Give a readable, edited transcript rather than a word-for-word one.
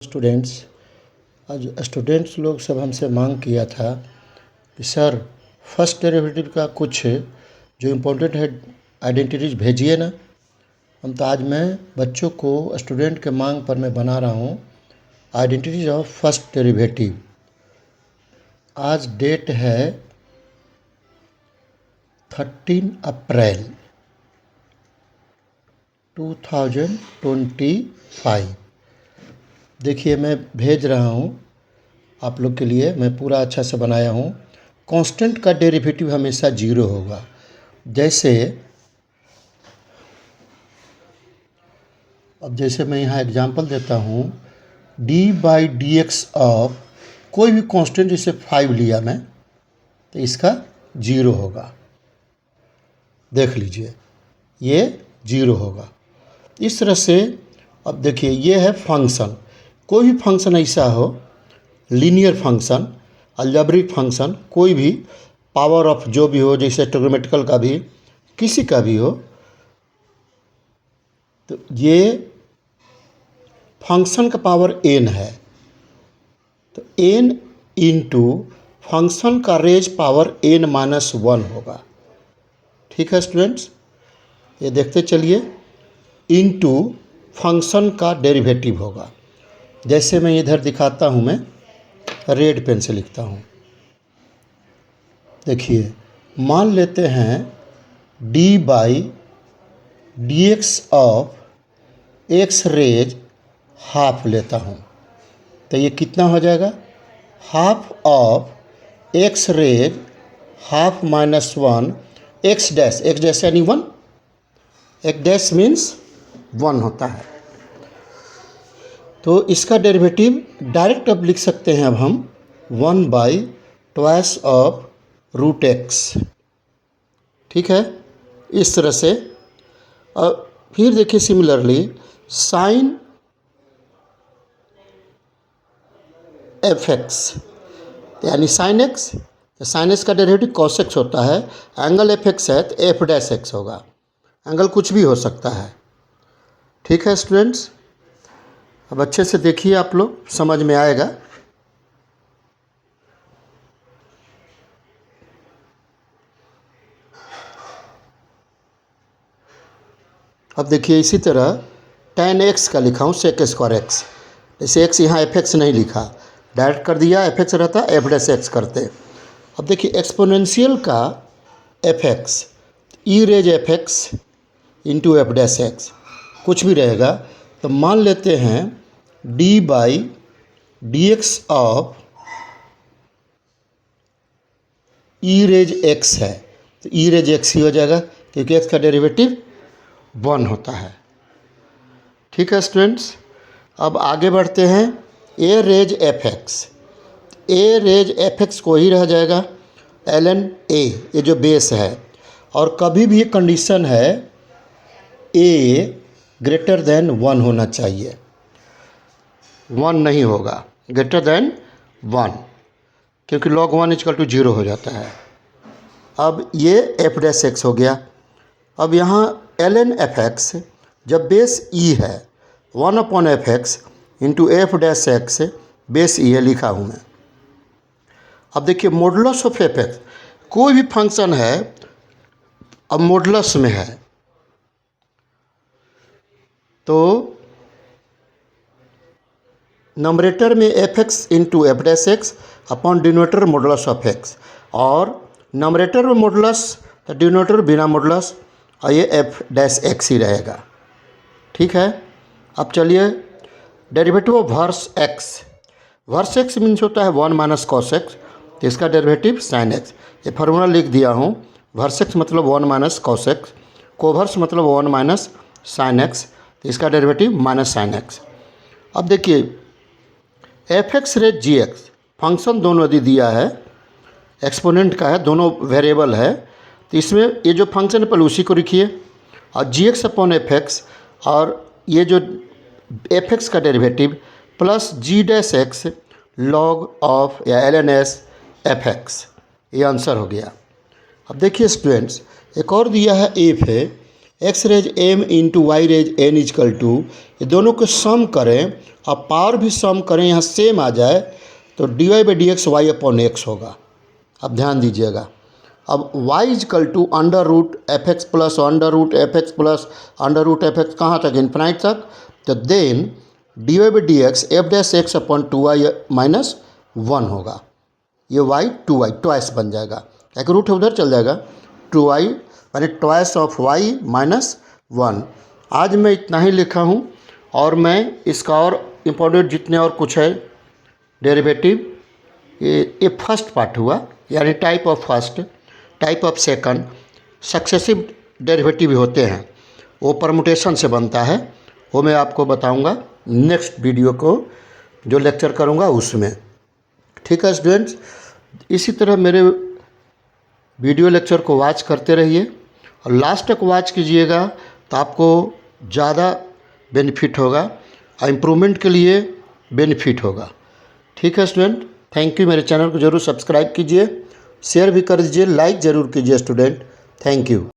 Students, आज students लोग सब हमसे मांग किया था कि सर फर्स्ट डेरिवेटिव का कुछ जो इम्पोर्टेंट है आइडेंटिटीज भेजिए ना। तो आज मैं बच्चों को स्टूडेंट के मांग पर मैं बना रहा हूँ आइडेंटिटीज ऑफ फर्स्ट डेरिवेटिव। आज डेट है 13 अप्रैल 2025। देखिए मैं भेज रहा हूँ आप लोग के लिए, मैं पूरा अच्छा से बनाया हूँ। कांस्टेंट का डेरिवेटिव हमेशा जीरो होगा। जैसे मैं यहाँ एग्जांपल देता हूँ, d/dx ऑफ कोई भी कांस्टेंट, जैसे 5 लिया मैं, तो इसका जीरो होगा। देख लीजिए ये जीरो होगा। इस तरह से अब देखिए ये है फंक्शन। कोई भी फंक्शन ऐसा हो, लीनियर फंक्शन, अलजेब्रिक फंक्शन, कोई भी पावर ऑफ जो भी हो, जैसे ट्रिग्नोमेट्रिकल का भी, किसी का भी हो, तो ये फंक्शन का पावर n है, तो n इंटू फंक्शन का रेज पावर n-1 होगा। ठीक है स्टूडेंट्स, ये देखते चलिए। इंटू फंक्शन का डेरिवेटिव होगा। जैसे मैं इधर दिखाता हूँ, मैं रेड पेन से लिखता हूँ। देखिए मान लेते हैं d/dx of x raise half लेता हूँ, तो ये कितना हो जाएगा? Half of x raise half -1 x dash यानी 1। एक डैश मीन्स 1 होता है। तो इसका डेरिवेटिव डायरेक्ट अब लिख सकते हैं। अब हम 1/2 ऑफ √x। ठीक है, इस तरह से। और फिर देखिए सिमिलरली साइन fx यानी साइन x, तो साइन x का डेरिवेटिव cos x होता है। एंगल fx है तो f'(x) होगा। एंगल कुछ भी हो सकता है। ठीक है स्टूडेंट्स, अब अच्छे से देखिए, आप लोग समझ में आएगा। अब देखिए इसी तरह tan x का लिखा हूँ sec² x। जैसे x यहाँ fx नहीं लिखा, डायरेक्ट कर दिया, fx रहता f'(x) करते। अब देखिए एक्सपोनेंशियल का fx, e raise fx into f'(x) कुछ भी रहेगा। तो मान लेते हैं d/dx of e raise x है, तो e रेज x ही हो जाएगा, क्योंकि x का डेरिवेटिव 1 होता है। ठीक है स्टूडेंट्स, अब आगे बढ़ते हैं। a रेज fx को ही रह जाएगा ln a, ये जो बेस है। और कभी भी कंडीशन है a ग्रेटर देन 1 होना चाहिए, 1 नहीं होगा, ग्रेटर देन 1, क्योंकि log 1 = 0 हो जाता है। अब ये f'(x) हो गया। अब यहाँ ln fx, जब बेस e है, 1/fx into f'(x) base e है, लिखा हूँ मैं। अब देखिए मॉडुलस ऑफ fx, कोई भी फंक्शन है अब मॉडुलस में है, तो नंबरेटर में fx into f'(x) upon denominator modulus of x, और नंबरेटर में मॉडुलस तो डिनोमिनेटर बिना मॉडुलस, और ये f'(x) ही रहेगा। ठीक है, अब चलिए derivative of vers x means होता है 1 - cos x, तो इसका डेरिवेटिव sin x। ये फार्मूला लिख दिया हूँ। वर्स x मतलब 1 - cos x, कोवर्स मतलब 1 - sin x, तो इसका डेरिवेटिव -sin x। अब देखिए fx रेज gx, फंक्शन दोनों यदि दिया है, एक्सपोनेंट का है, दोनों वेरिएबल है, तो इसमें ये जो फंक्शन है पहले उसी को लिखिए, और gx/fx, और ये जो fx का derivative plus g'(x) log of या ln s fx, ये आंसर हो गया। अब देखिए स्टूडेंट्स, एक और दिया है f है x raise m into y raise n equal to, ये दोनों को सम करें और पावर भी सम करें, यहाँ सेम आ जाए तो d y by d x y upon x होगा। अब ध्यान दीजिएगा, अब y equal to under root f x plus under root f x plus under root f x कहाँ तक, इन्फिनाइट तक। तो then d y by d x f dash x upon 2y minus 1 होगा। ये y 2y ट्वाइस बन जाएगा, एक root है उधर चल जाएगा, 2y यानी ट्वाइस ऑफ y माइनस 1। आज मैं इतना ही लिखा हूँ और मैं इसका और इम्पोर्टेंट जितने और कुछ है डेरिवेटिव, ये फर्स्ट पार्ट हुआ, यानी type of first, type of second, successive derivative भी होते हैं, वो परमुटेशन से बनता है, वो मैं आपको बताऊंगा नेक्स्ट वीडियो को जो लेक्चर करूंगा उसमें। ठीक है स्टूडेंट्स, इसी तरह मेरे वीडियो लेक्चर को वॉच करते रहिए और लास्ट तक वॉच कीजिएगा तो आपको ज़्यादा बेनिफिट होगा और इम्प्रूवमेंट के लिए बेनिफिट होगा। ठीक है स्टूडेंट, थैंक यू। मेरे चैनल को ज़रूर सब्सक्राइब कीजिए, शेयर भी कर दीजिए, लाइक ज़रूर कीजिए स्टूडेंट। Thank you.